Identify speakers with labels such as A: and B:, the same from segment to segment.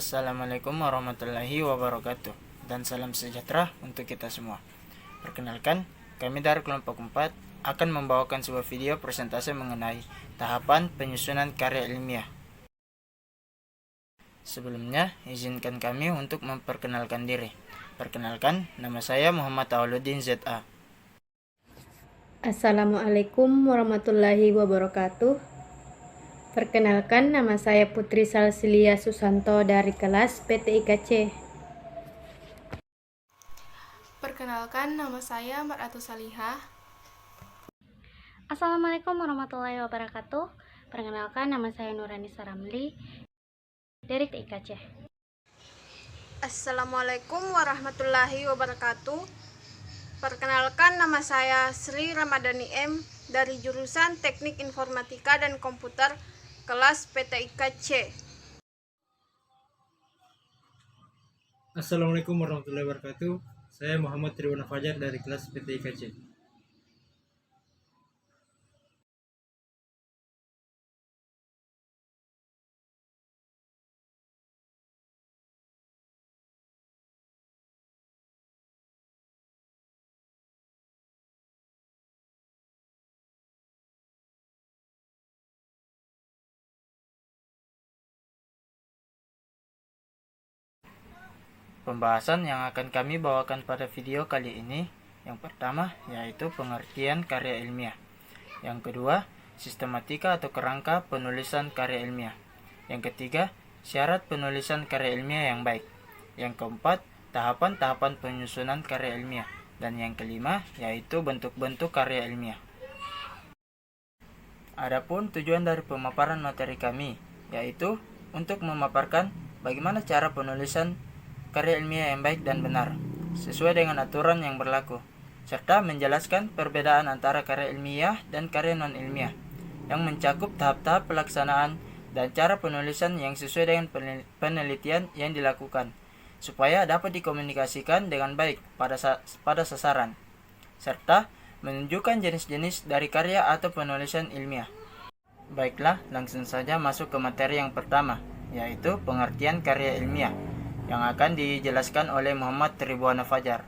A: Assalamualaikum warahmatullahi wabarakatuh, dan salam sejahtera untuk kita semua. Perkenalkan, kami dari kelompok 4 akan membawakan sebuah video presentasi mengenai tahapan penyusunan karya ilmiah. Sebelumnya, izinkan kami untuk memperkenalkan diri. Perkenalkan, nama saya Muhammad Auluddin ZA.
B: Assalamualaikum warahmatullahi wabarakatuh. Perkenalkan, nama saya Putri Salsilia Susanto dari kelas PT-IKC.
C: Perkenalkan, nama saya Mar'atu Salihah.
D: Assalamualaikum warahmatullahi wabarakatuh. Perkenalkan, nama saya Nurani Saramli dari TIKC.
E: Assalamualaikum warahmatullahi wabarakatuh. Perkenalkan, nama saya Sri Ramadhani M dari jurusan Teknik Informatika dan Komputer kelas PT-IKC.
F: Assalamualaikum warahmatullahi wabarakatuh. Saya Muhammad Triwana Fajar dari kelas PT-IKC.
A: Pembahasan yang akan kami bawakan pada video kali ini, yang pertama yaitu pengertian karya ilmiah. Yang kedua, sistematika atau kerangka penulisan karya ilmiah. Yang ketiga, syarat penulisan karya ilmiah yang baik. Yang keempat, tahapan-tahapan penyusunan karya ilmiah. Dan yang kelima, yaitu bentuk-bentuk karya ilmiah. Adapun tujuan dari pemaparan materi kami, yaitu untuk memaparkan bagaimana cara penulisan karya ilmiah yang baik dan benar, sesuai dengan aturan yang berlaku, serta menjelaskan perbedaan antara karya ilmiah dan karya non-ilmiah, yang mencakup tahap-tahap pelaksanaan dan cara penulisan yang sesuai dengan penelitian yang dilakukan, supaya dapat dikomunikasikan dengan baik pada sasaran, serta menunjukkan jenis-jenis dari karya atau penulisan ilmiah. Baiklah, langsung saja masuk ke materi yang pertama, yaitu pengertian karya ilmiah, yang akan dijelaskan oleh Muhammad Triwana Fajar.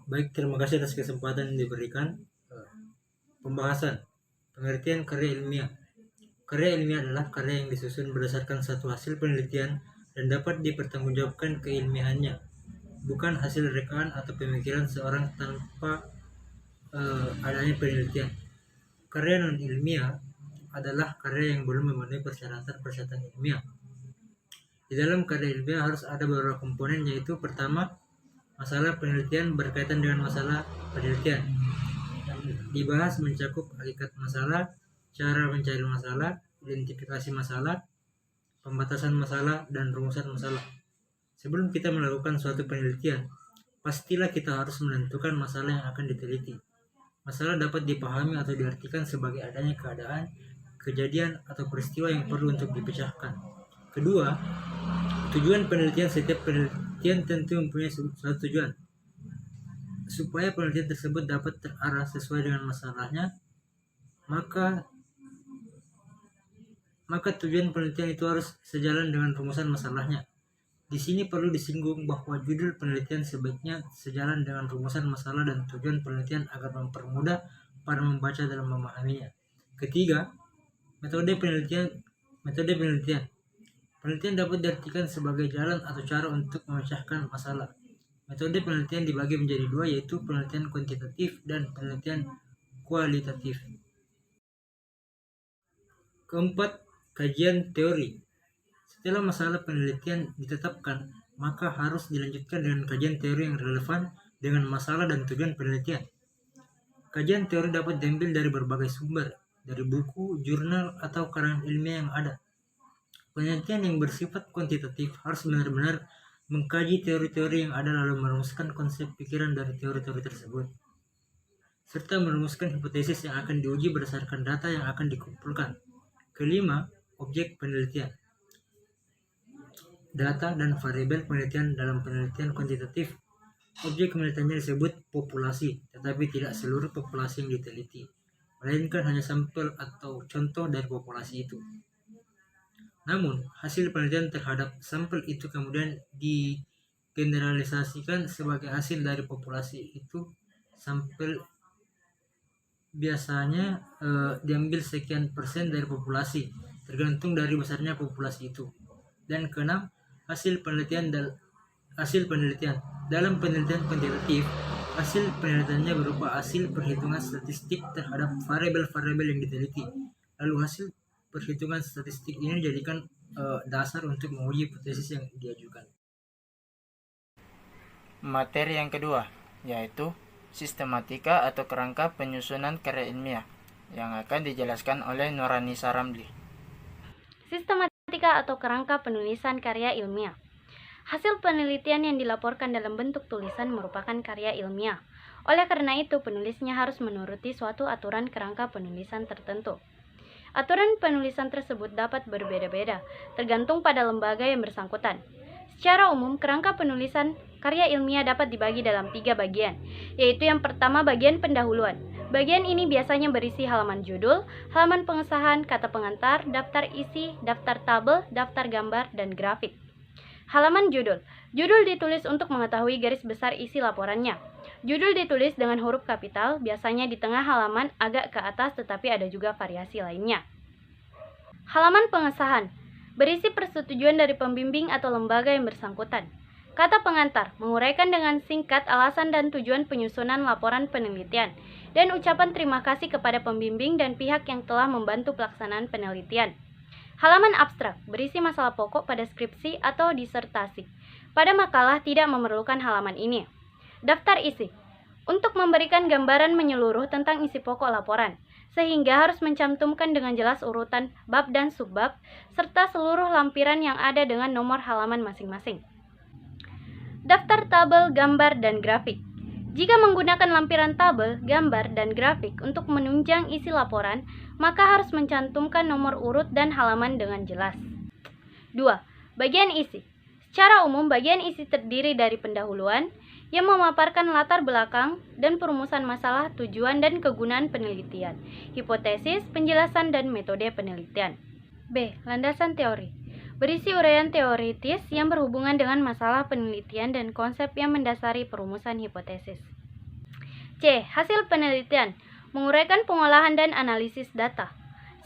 F: Baik, terima kasih atas kesempatan yang diberikan. Pembahasan pengertian karya ilmiah. Karya ilmiah adalah karya yang disusun berdasarkan satu hasil penelitian dan dapat dipertanggungjawabkan keilmiahannya, bukan hasil rekaan atau pemikiran seorang tanpa adanya penelitian. Karya non-ilmiah adalah karya yang belum memenuhi persyaratan ilmiah. Di dalam karya ilmiah harus ada beberapa komponen, yaitu pertama, masalah penelitian berkaitan dengan masalah penelitian. Dibahas mencakup hakikat masalah, cara mencari masalah, identifikasi masalah, pembatasan masalah, dan rumusan masalah. Sebelum kita melakukan suatu penelitian, pastilah kita harus menentukan masalah yang akan diteliti. Masalah dapat dipahami atau diartikan sebagai adanya keadaan, kejadian, atau peristiwa yang perlu untuk dipecahkan. Kedua, tujuan penelitian. Setiap penelitian tentu mempunyai suatu tujuan. Supaya penelitian tersebut dapat terarah sesuai dengan masalahnya, maka tujuan penelitian itu harus sejalan dengan rumusan masalahnya. Di sini perlu disinggung bahwa judul penelitian sebaiknya sejalan dengan rumusan masalah dan tujuan penelitian agar mempermudah para membaca dalam memahaminya. Ketiga, metode penelitian. Penelitian dapat diartikan sebagai jalan atau cara untuk memecahkan masalah. Metode penelitian dibagi menjadi dua, yaitu penelitian kuantitatif dan penelitian kualitatif. Keempat, kajian teori. Setelah masalah penelitian ditetapkan, maka harus dilanjutkan dengan kajian teori yang relevan dengan masalah dan tujuan penelitian. Kajian teori dapat diambil dari berbagai sumber, dari buku, jurnal, atau karangan ilmiah yang ada. Penelitian yang bersifat kuantitatif harus benar-benar mengkaji teori-teori yang ada lalu merumuskan konsep pikiran dari teori-teori tersebut, serta merumuskan hipotesis yang akan diuji berdasarkan data yang akan dikumpulkan. Kelima, objek penelitian. Data dan variabel penelitian. Dalam penelitian kuantitatif, objek penelitiannya disebut populasi, tetapi tidak seluruh populasi yang diteliti, melainkan hanya sampel atau contoh dari populasi itu. Namun, hasil penelitian terhadap sampel itu kemudian digeneralisasikan sebagai hasil dari populasi itu. Sampel biasanya diambil sekian persen dari populasi, tergantung dari besarnya populasi itu. Dan keenam, hasil penelitian dalam penelitian kuantitatif, hasil penelitiannya berupa hasil perhitungan statistik terhadap variabel-variabel yang diteliti. Lalu hasil perhitungan statistik ini dijadikan dasar untuk menguji hipotesis yang diajukan.
A: Materi yang kedua yaitu sistematika atau kerangka penyusunan karya ilmiah yang akan dijelaskan oleh Nurani Saramli.
D: Sistematika atau kerangka penulisan karya ilmiah. Hasil penelitian yang dilaporkan dalam bentuk tulisan merupakan karya ilmiah. Oleh karena itu, penulisnya harus menuruti suatu aturan kerangka penulisan tertentu. Aturan penulisan tersebut dapat berbeda-beda, tergantung pada lembaga yang bersangkutan. Secara umum, kerangka penulisan karya ilmiah dapat dibagi dalam 3 bagian, yaitu yang pertama bagian pendahuluan. Bagian ini biasanya berisi halaman judul, halaman pengesahan, kata pengantar, daftar isi, daftar tabel, daftar gambar, dan grafik. Halaman judul. Judul ditulis untuk mengetahui garis besar isi laporannya. Judul ditulis dengan huruf kapital, biasanya di tengah halaman agak ke atas tetapi ada juga variasi lainnya. Halaman pengesahan. Berisi persetujuan dari pembimbing atau lembaga yang bersangkutan. Kata pengantar, menguraikan dengan singkat alasan dan tujuan penyusunan laporan penelitian, dan ucapan terima kasih kepada pembimbing dan pihak yang telah membantu pelaksanaan penelitian. Halaman abstrak, berisi masalah pokok pada skripsi atau disertasi. Pada makalah tidak memerlukan halaman ini. Daftar isi, untuk memberikan gambaran menyeluruh tentang isi pokok laporan, sehingga harus mencantumkan dengan jelas urutan bab dan subbab, serta seluruh lampiran yang ada dengan nomor halaman masing-masing. Daftar tabel, gambar, dan grafik. Jika menggunakan lampiran tabel, gambar, dan grafik untuk menunjang isi laporan, maka harus mencantumkan nomor urut dan halaman dengan jelas. 2. Bagian isi. Secara umum, bagian isi terdiri dari pendahuluan, yang memaparkan latar belakang dan perumusan masalah, tujuan dan kegunaan penelitian, hipotesis, penjelasan, dan metode penelitian. B. Landasan teori. Berisi uraian teoritis yang berhubungan dengan masalah penelitian dan konsep yang mendasari perumusan hipotesis. C. Hasil penelitian. Menguraikan pengolahan dan analisis data,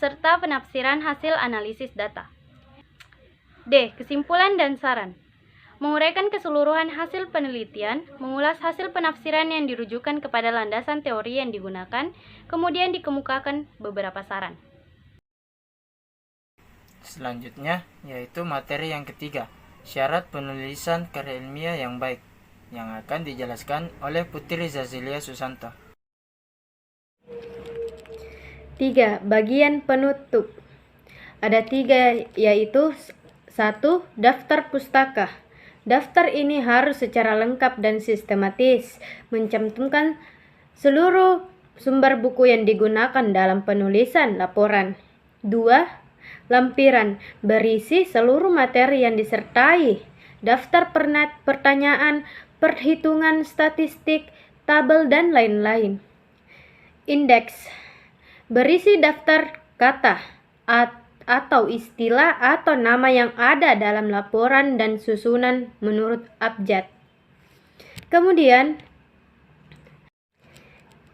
D: serta penafsiran hasil analisis data. D. Kesimpulan dan saran. Menguraikan keseluruhan hasil penelitian, mengulas hasil penafsiran yang dirujukan kepada landasan teori yang digunakan, kemudian dikemukakan beberapa saran.
A: Selanjutnya, yaitu materi yang ketiga, syarat penulisan karya ilmiah yang baik, yang akan dijelaskan oleh Putri Zazilia Susanto.
B: 3. Bagian penutup. Ada 3, yaitu 1. Daftar pustaka. Daftar ini harus secara lengkap dan sistematis, mencantumkan seluruh sumber buku yang digunakan dalam penulisan laporan. 2. Lampiran, berisi seluruh materi yang disertai, daftar pertanyaan, perhitungan statistik, tabel, dan lain-lain. Indeks, berisi daftar kata atau istilah atau nama yang ada dalam laporan dan susunan menurut abjad. Kemudian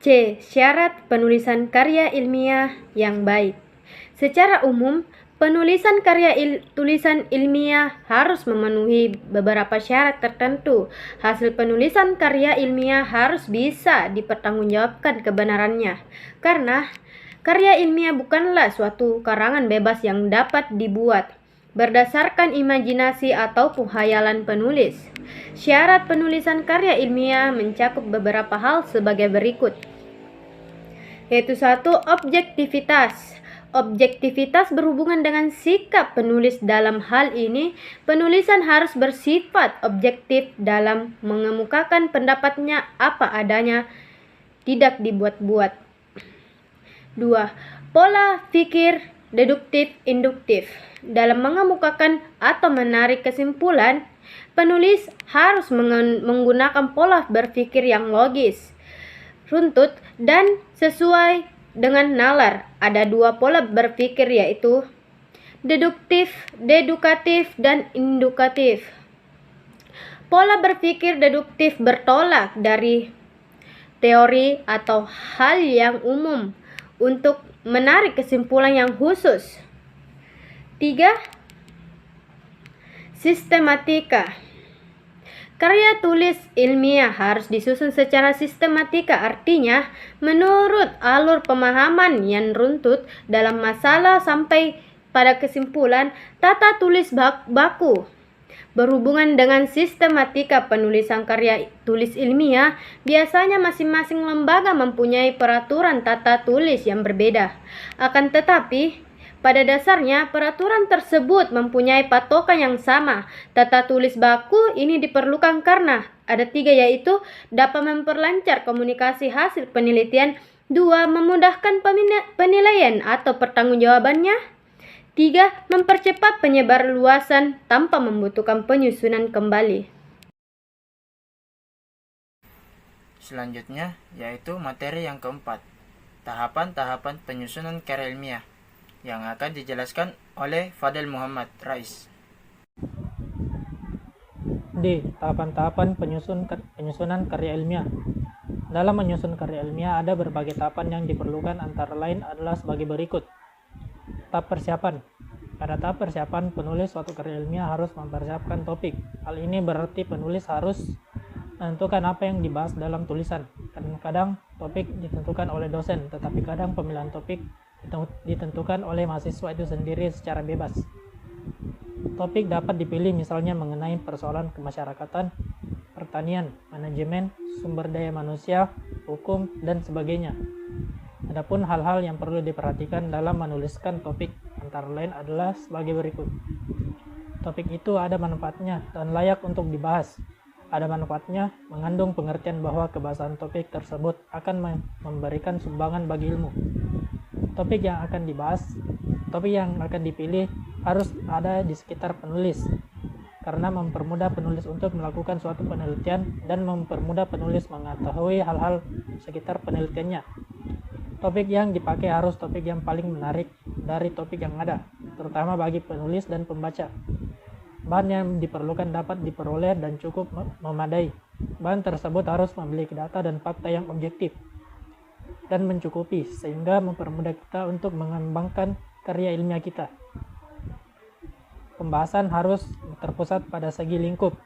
B: C. Syarat penulisan karya ilmiah yang baik. Secara umum, penulisan tulisan ilmiah harus memenuhi beberapa syarat tertentu. Hasil penulisan karya ilmiah harus bisa dipertanggungjawabkan kebenarannya, karena karya ilmiah bukanlah suatu karangan bebas yang dapat dibuat berdasarkan imajinasi atau khayalan penulis. Syarat penulisan karya ilmiah mencakup beberapa hal sebagai berikut, yaitu 1. Objektivitas. Objektivitas berhubungan dengan sikap penulis. Dalam hal ini, penulisan harus bersifat objektif dalam mengemukakan pendapatnya apa adanya, tidak dibuat-buat. 2. Pola pikir deduktif-induktif. Dalam mengemukakan atau menarik kesimpulan, penulis harus menggunakan pola berpikir yang logis, runtut, dan sesuai dengan nalar. Ada 2 pola berpikir, yaitu deduktif, dedukatif, dan indukatif. Pola berpikir deduktif bertolak dari teori atau hal yang umum untuk menarik kesimpulan yang khusus. 3. Sistematika. Karya tulis ilmiah harus disusun secara sistematika, artinya menurut alur pemahaman yang runtut dalam masalah sampai pada kesimpulan. Tata tulis baku berhubungan dengan sistematika penulisan karya tulis ilmiah. Biasanya masing-masing lembaga mempunyai peraturan tata tulis yang berbeda. Akan tetapi, pada dasarnya, peraturan tersebut mempunyai patokan yang sama. Tata tulis baku ini diperlukan karena ada 3, yaitu dapat memperlancar komunikasi hasil penelitian, 2. Memudahkan penilaian atau pertanggungjawabannya, 3. Mempercepat penyebarluasan tanpa membutuhkan penyusunan kembali.
A: Selanjutnya, yaitu materi yang keempat, tahapan-tahapan penyusunan karya ilmiah, yang akan dijelaskan oleh Fadel Muhammad Rais.
G: D. Tahapan-tahapan penyusunan karya ilmiah. Dalam menyusun karya ilmiah ada berbagai tahapan yang diperlukan, antara lain adalah sebagai berikut. Tahap persiapan. Pada tahap persiapan, penulis suatu karya ilmiah harus mempersiapkan topik. Hal ini berarti penulis harus menentukan apa yang dibahas dalam tulisan. Kadang-kadang topik ditentukan oleh dosen, tetapi kadang pemilihan topik ditentukan oleh mahasiswa itu sendiri secara bebas. Topik dapat dipilih misalnya mengenai persoalan kemasyarakatan, pertanian, manajemen, sumber daya manusia, hukum, dan sebagainya. Adapun hal-hal yang perlu diperhatikan dalam menuliskan topik antara lain adalah sebagai berikut. Topik itu ada manfaatnya dan layak untuk dibahas. Ada manfaatnya mengandung pengertian bahwa kebahasan topik tersebut akan memberikan sumbangan bagi ilmu. Topik yang akan dipilih harus ada di sekitar penulis, karena mempermudah penulis untuk melakukan suatu penelitian dan mempermudah penulis mengetahui hal-hal sekitar penelitiannya. Topik yang dipakai harus topik yang paling menarik dari topik yang ada, terutama bagi penulis dan pembaca. Bahan yang diperlukan dapat diperoleh dan cukup memadai. Bahan tersebut harus memiliki data dan fakta yang objektif dan mencukupi, sehingga mempermudah kita untuk mengembangkan karya ilmiah kita. Pembahasan harus terpusat pada segi lingkup,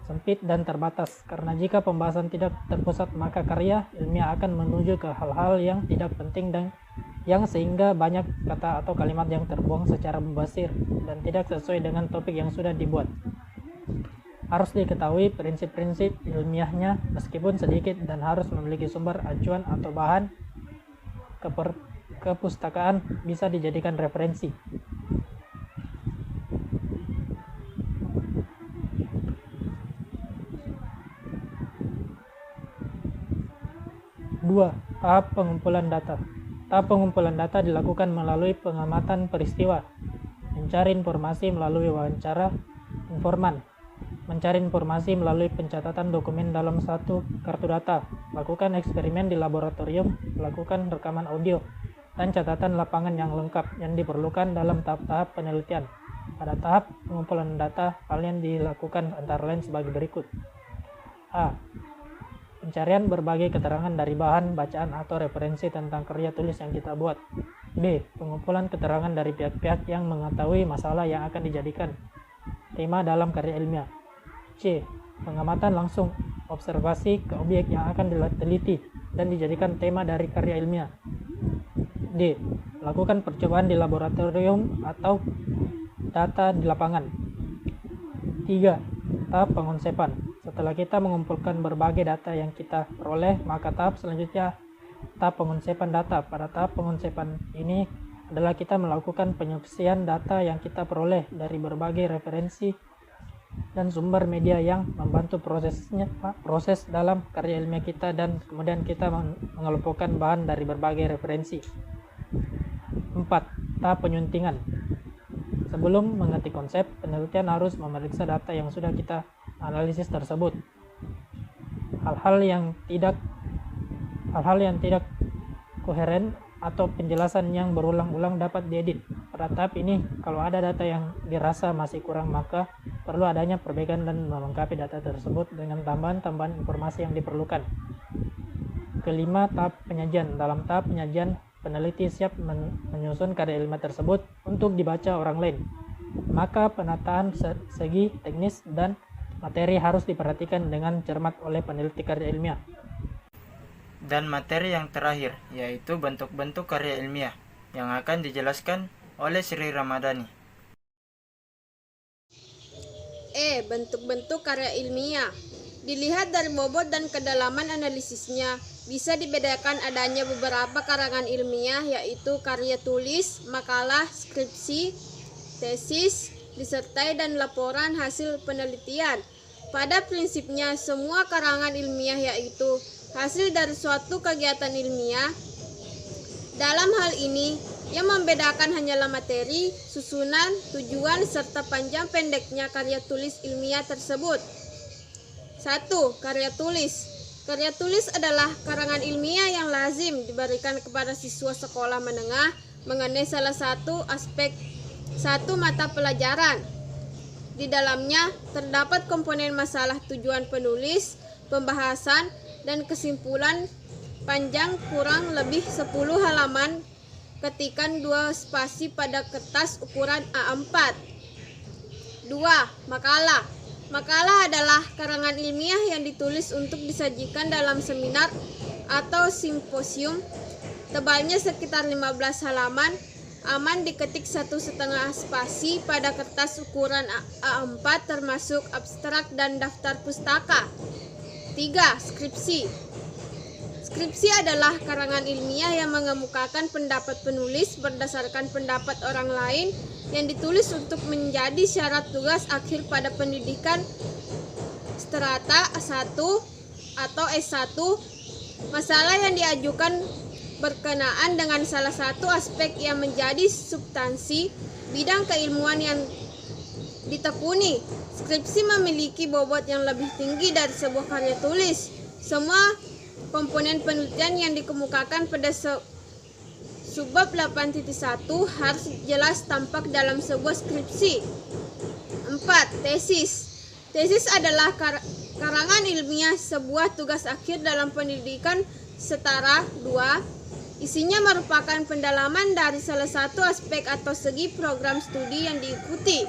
G: sempit dan terbatas, karena jika pembahasan tidak terpusat maka karya ilmiah akan menuju ke hal-hal yang tidak penting dan yang sehingga banyak kata atau kalimat yang terbuang secara mubazir dan tidak sesuai dengan topik yang sudah dibuat. Harus diketahui prinsip-prinsip ilmiahnya meskipun sedikit, dan harus memiliki sumber acuan atau bahan kepustakaan bisa dijadikan referensi. Dua, tahap pengumpulan data. Tahap pengumpulan data dilakukan melalui pengamatan peristiwa, mencari informasi melalui wawancara informan, mencari informasi melalui pencatatan dokumen dalam satu kartu data, lakukan eksperimen di laboratorium, lakukan rekaman audio, dan catatan lapangan yang lengkap yang diperlukan dalam tahap-tahap penelitian. Pada tahap pengumpulan data, hal yang dilakukan antara lain sebagai berikut. A. Pencarian berbagai keterangan dari bahan bacaan atau referensi tentang karya tulis yang kita buat. B. Pengumpulan keterangan dari pihak-pihak yang mengetahui masalah yang akan dijadikan tema dalam karya ilmiah. C. Pengamatan langsung, observasi ke objek yang akan diteliti dan dijadikan tema dari karya ilmiah. D. Lakukan percobaan di laboratorium atau data di lapangan. 3. Tahap pengonsepan. Setelah kita mengumpulkan berbagai data yang kita peroleh, maka tahap selanjutnya tahap pengonsepan data. Pada tahap pengonsepan ini adalah kita melakukan penyeleksian data yang kita peroleh dari berbagai referensi dan sumber media yang membantu proses dalam karya ilmiah kita, dan kemudian kita mengelompokkan bahan dari berbagai referensi. 4. Tahap penyuntingan. Sebelum mengerti konsep, penelitian harus memeriksa data yang sudah kita analisis tersebut. Hal-hal yang tidak koheren atau penjelasan yang berulang-ulang dapat diedit. Pada Pada tahap ini, kalau ada data yang dirasa masih kurang, maka perlu adanya perbaikan dan melengkapi data tersebut dengan tambahan-tambahan informasi yang diperlukan. Kelima, tahap penyajian. Dalam tahap penyajian, peneliti siap menyusun karya ilmiah tersebut untuk dibaca orang lain. Maka penataan segi teknis dan materi harus diperhatikan dengan cermat oleh peneliti karya ilmiah.
A: Dan materi yang terakhir, yaitu bentuk-bentuk karya ilmiah, yang akan dijelaskan oleh Sri Ramadhani.
E: Bentuk-bentuk karya ilmiah. Dilihat dari bobot dan kedalaman analisisnya, bisa dibedakan adanya beberapa karangan ilmiah, yaitu karya tulis, makalah, skripsi, tesis, disertai, dan laporan hasil penelitian. Pada prinsipnya, semua karangan ilmiah yaitu hasil dari suatu kegiatan ilmiah. Dalam hal ini, yang membedakan hanyalah materi, susunan, tujuan, serta panjang pendeknya karya tulis ilmiah tersebut. 1. Karya tulis. Karya tulis adalah karangan ilmiah yang lazim diberikan kepada siswa sekolah menengah mengenai salah satu aspek satu mata pelajaran. Di dalamnya terdapat komponen masalah tujuan penulis, pembahasan, dan kesimpulan panjang kurang lebih 10 halaman, ketikan 2 spasi pada kertas ukuran A4. 2. Makalah. Makalah adalah karangan ilmiah yang ditulis untuk disajikan dalam seminar atau simposium. Tebalnya sekitar 15 halaman, aman diketik 1,5 spasi pada kertas ukuran A4 termasuk abstrak dan daftar pustaka. 3. Skripsi. Skripsi adalah karangan ilmiah yang mengemukakan pendapat penulis berdasarkan pendapat orang lain yang ditulis untuk menjadi syarat tugas akhir pada pendidikan strata 1 atau S1. Masalah yang diajukan berkenaan dengan salah satu aspek yang menjadi substansi bidang keilmuan yang ditekuni. Skripsi memiliki bobot yang lebih tinggi dari sebuah karya tulis. Semua komponen penelitian yang dikemukakan pada subbab 8.1 harus jelas tampak dalam sebuah skripsi. 4. Tesis. Tesis adalah karangan ilmiah sebuah tugas akhir dalam pendidikan setara 2. Isinya merupakan pendalaman dari salah satu aspek atau segi program studi yang diikuti.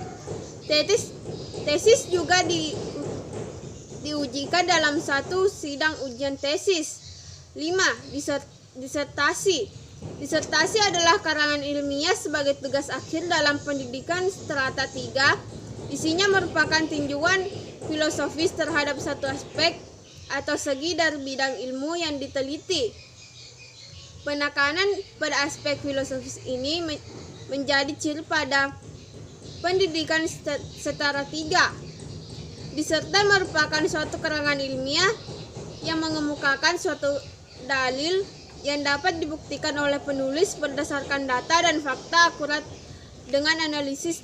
E: Tesis juga diujikan dalam satu sidang ujian tesis. 5. Disertasi. Disertasi adalah karangan ilmiah sebagai tugas akhir dalam pendidikan strata 3. Isinya merupakan tinjauan filosofis terhadap satu aspek atau segi dari bidang ilmu yang diteliti. Penekanan pada aspek filosofis ini menjadi ciri pada pendidikan setara 3. Disertai merupakan suatu karangan ilmiah yang mengemukakan suatu dalil yang dapat dibuktikan oleh penulis berdasarkan data dan fakta akurat dengan analisis.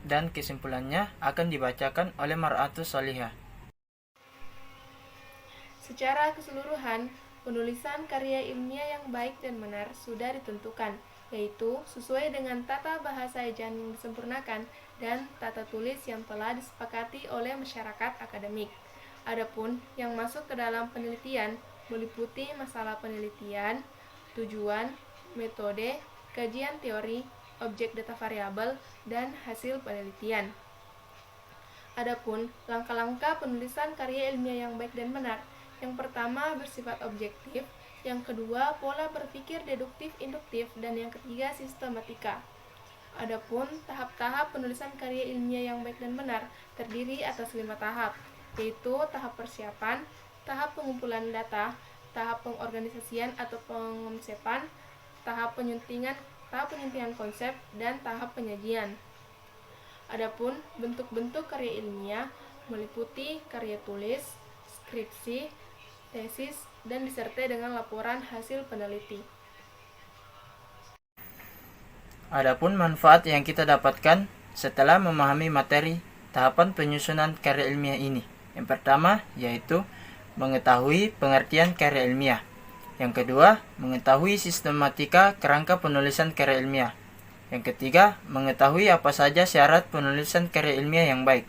A: Dan kesimpulannya akan dibacakan oleh Mar'atus Salihah.
C: Secara keseluruhan, penulisan karya ilmiah yang baik dan benar sudah ditentukan, yaitu sesuai dengan tata bahasa ejaan yang disempurnakan dan tata tulis yang telah disepakati oleh masyarakat akademik. Adapun yang masuk ke dalam penelitian meliputi masalah penelitian, tujuan, metode, kajian teori, objek data variabel, dan hasil penelitian. Adapun langkah-langkah penulisan karya ilmiah yang baik dan benar, yang pertama bersifat objektif, yang kedua pola berpikir deduktif induktif, dan yang ketiga sistematika. Adapun tahap-tahap penulisan karya ilmiah yang baik dan benar terdiri atas 5 tahap, yaitu tahap persiapan, tahap pengumpulan data, tahap pengorganisasian atau pengomsepan, tahap penyuntingan konsep, dan tahap penyajian. Adapun bentuk-bentuk karya ilmiah meliputi karya tulis, skripsi, tesis, dan disertai dengan laporan hasil peneliti.
A: Adapun manfaat yang kita dapatkan setelah memahami materi tahapan penyusunan karya ilmiah ini. Yang pertama yaitu mengetahui pengertian karya ilmiah. Yang kedua, mengetahui sistematika kerangka penulisan karya ilmiah. Yang ketiga, mengetahui apa saja syarat penulisan karya ilmiah yang baik.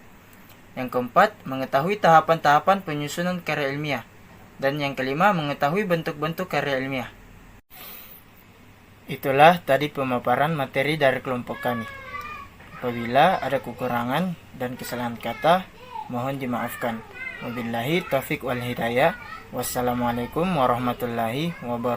A: Yang keempat, mengetahui tahapan-tahapan penyusunan karya ilmiah. Dan yang kelima, mengetahui bentuk-bentuk karya ilmiah. Itulah tadi pemaparan materi dari kelompok kami. Apabila ada kekurangan dan kesalahan kata, mohon dimaafkan. Wabillahi taufiq wal hidayah. Wassalamualaikum warahmatullahi wabarakatuh.